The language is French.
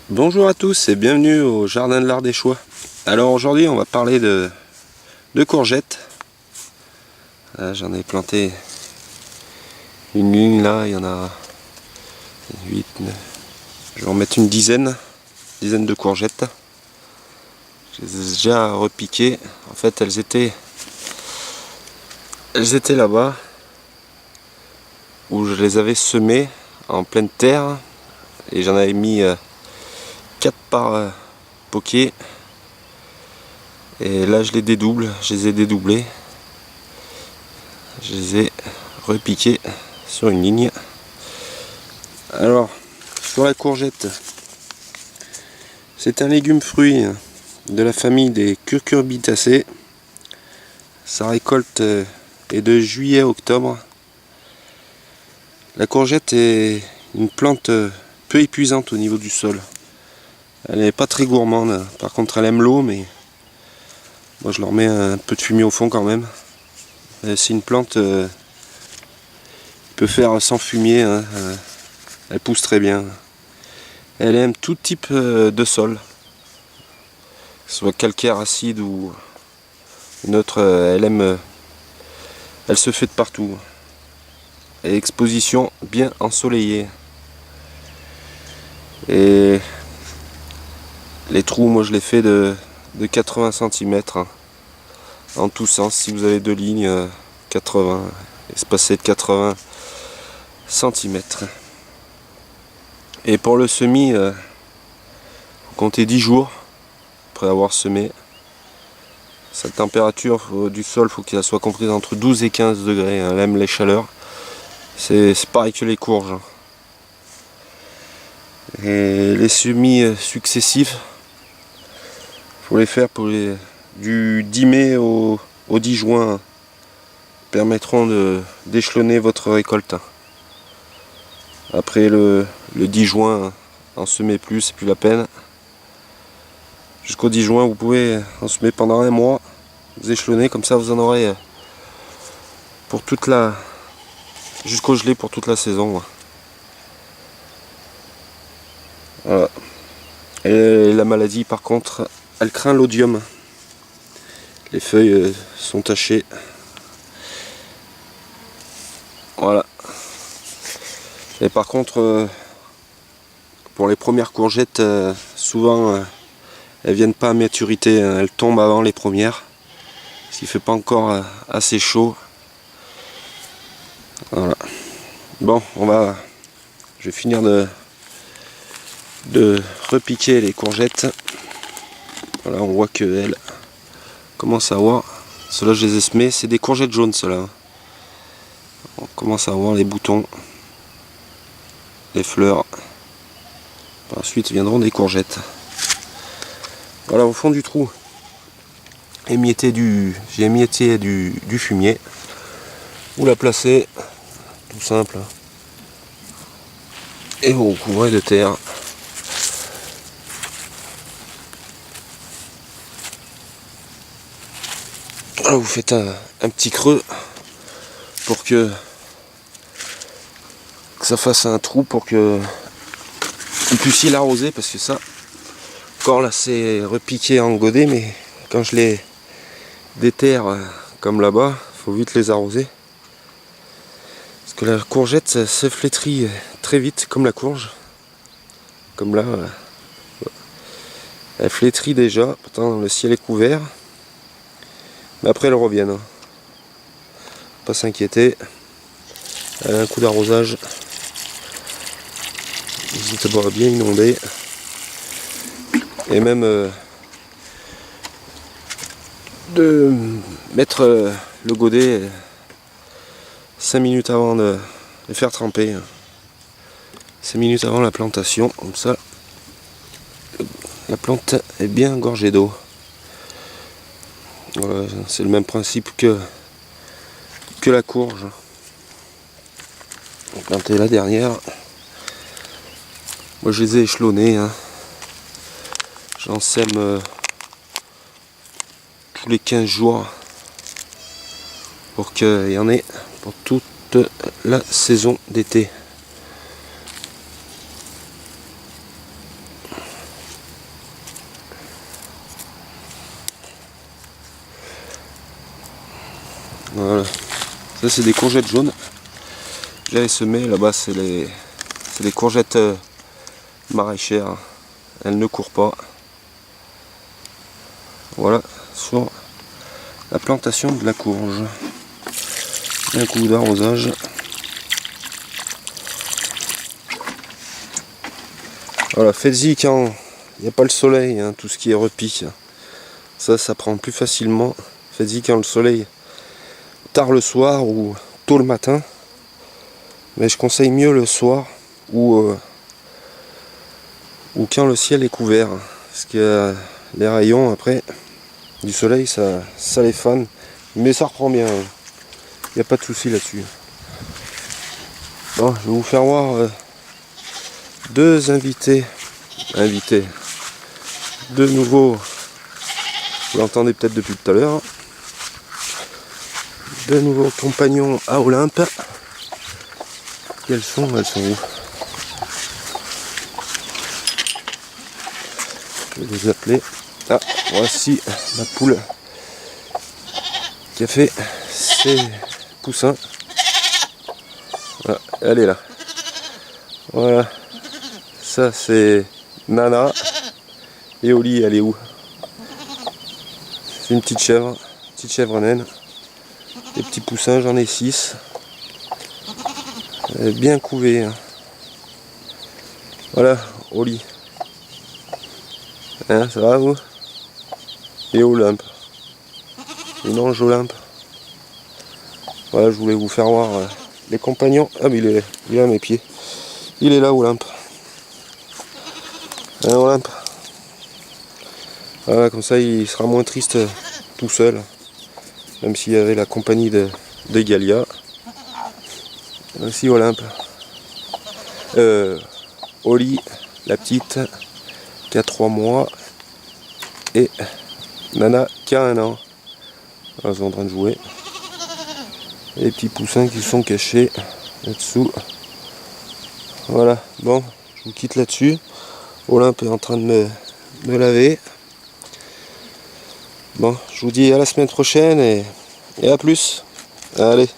Bonjour à tous et bienvenue au Jardin de l'Ardéchois. Alors aujourd'hui on va parler de courgettes. J'en ai planté une ligne là, il y en a 8, 9. Je vais en mettre une dizaine de courgettes. Je les ai déjà repiquées. En fait elles étaient là-bas où je les avais semées en pleine terre et j'en avais mis 4 par poquet. Et là je les dédouble, je les ai dédoublés. Je les ai repiqués sur une ligne. Alors, sur la courgette, c'est un légume fruit de la famille des cucurbitacées. Sa récolte est de juillet à octobre. La courgette est une plante peu épuisante au niveau du sol. Elle n'est pas très gourmande, par contre elle aime l'eau, mais moi je leur mets un peu de fumier au fond quand même. C'est une plante qui peut faire sans fumier, hein. Elle pousse très bien. Elle aime tout type de sol, que ce soit calcaire, acide ou neutre. Elle se fait de partout. Et exposition bien ensoleillée. Et les trous, moi je les fais de 80 cm en tous sens. Si vous avez deux lignes, 80, espacées de 80 cm. Et pour le semis, vous comptez 10 jours après avoir semé. Sa température du sol, faut qu'elle soit comprise entre 12 et 15 degrés. Elle aime les chaleurs. C'est pareil que les courges. Et les semis successifs, faut les faire du 10 mai au 10 juin. Permettront d'échelonner votre récolte. Après le 10 juin, en semer plus, c'est plus la peine. Jusqu'au 10 juin, vous pouvez en semer pendant un mois. Vous échelonnez, comme ça vous en aurez pour jusqu'au gelé pour toute la saison. Voilà. Et la maladie par contre, elle craint l'odium. Les feuilles sont tachées. Voilà. Et par contre, pour les premières courgettes, souvent elles viennent pas à maturité, hein. Elles tombent avant les premières, parce qu'il fait pas encore assez chaud. Voilà. Bon, je vais finir de repiquer les courgettes. Voilà, on voit qu'elles commencent à avoir. Ceux-là, je les ai semés, c'est des courgettes jaunes, ceux-là. On commence à voir les boutons, les fleurs. Par la suite viendront des courgettes. Voilà, au fond du trou, j'ai émietté du fumier. Vous la placez, tout simple. Et vous recouvrez de terre. Voilà, vous faites un petit creux pour que ça fasse un trou pour que vous puissiez l'arroser, parce que ça, encore là c'est repiqué en godet, mais quand je les déterre comme là-bas, faut vite les arroser. Parce que la courgette ça se flétrit très vite, comme la courge. Comme là, elle flétrit déjà, pourtant le ciel est couvert. Mais après elles reviennent. Pas s'inquiéter. Elle a un coup d'arrosage. N'hésitez pas à bien inonder. Et même de mettre le godet 5 minutes avant de faire tremper. 5 minutes avant la plantation, comme ça la plante est bien gorgée d'eau. Voilà, c'est le même principe que la courge. On va planter la dernière. Moi je les ai échelonnés, hein. J'en sème tous les 15 jours pour qu'il y en ait pour toute la saison d'été. Voilà. Ça c'est des courgettes jaunes. J'avais semé là-bas, c'est des courgettes maraîchères. Elles ne courent pas. Voilà, sur la plantation de la courge. Un coup d'arrosage. Voilà, faites-y quand il n'y a pas le soleil, hein, tout ce qui est repique. Ça prend plus facilement. Faites-y quand le soleil, tard le soir ou tôt le matin. Mais je conseille mieux le soir ou quand le ciel est couvert. Parce que les rayons après du soleil, ça les fane. Mais ça reprend bien. Il n'y a pas de souci là-dessus. Bon, je vais vous faire voir deux invités. Deux nouveaux. Vous l'entendez peut-être depuis tout à l'heure. Deux nouveaux compagnons à Olympe. Elles sont où? Je vais les appeler. Ah, voici ma poule qui a fait ses poussins. Voilà, elle est là. Voilà. Ça c'est Nana. Et Oli, elle est où? C'est une petite chèvre naine. Les petits poussins, j'en ai 6. Elle est bien couvée. Hein. Voilà, Oli. Hein, ça va vous? Et Olympe. Une ange Olympe. Voilà, je voulais vous faire voir les compagnons. Ah mais il est à mes pieds. Il est là Olympe. Hein Olympe. Voilà, comme ça il sera moins triste tout seul. Même s'il y avait la compagnie de Galia. Aussi Olympe. Oli, la petite, qui a 3 mois. Et Nana qui a 1 an. Là, ils sont en train de jouer. Et les petits poussins qui sont cachés là-dessous. Voilà, bon, je vous quitte là-dessus. Olympe est en train de me laver. Bon, je vous dis à la semaine prochaine et à plus. Allez.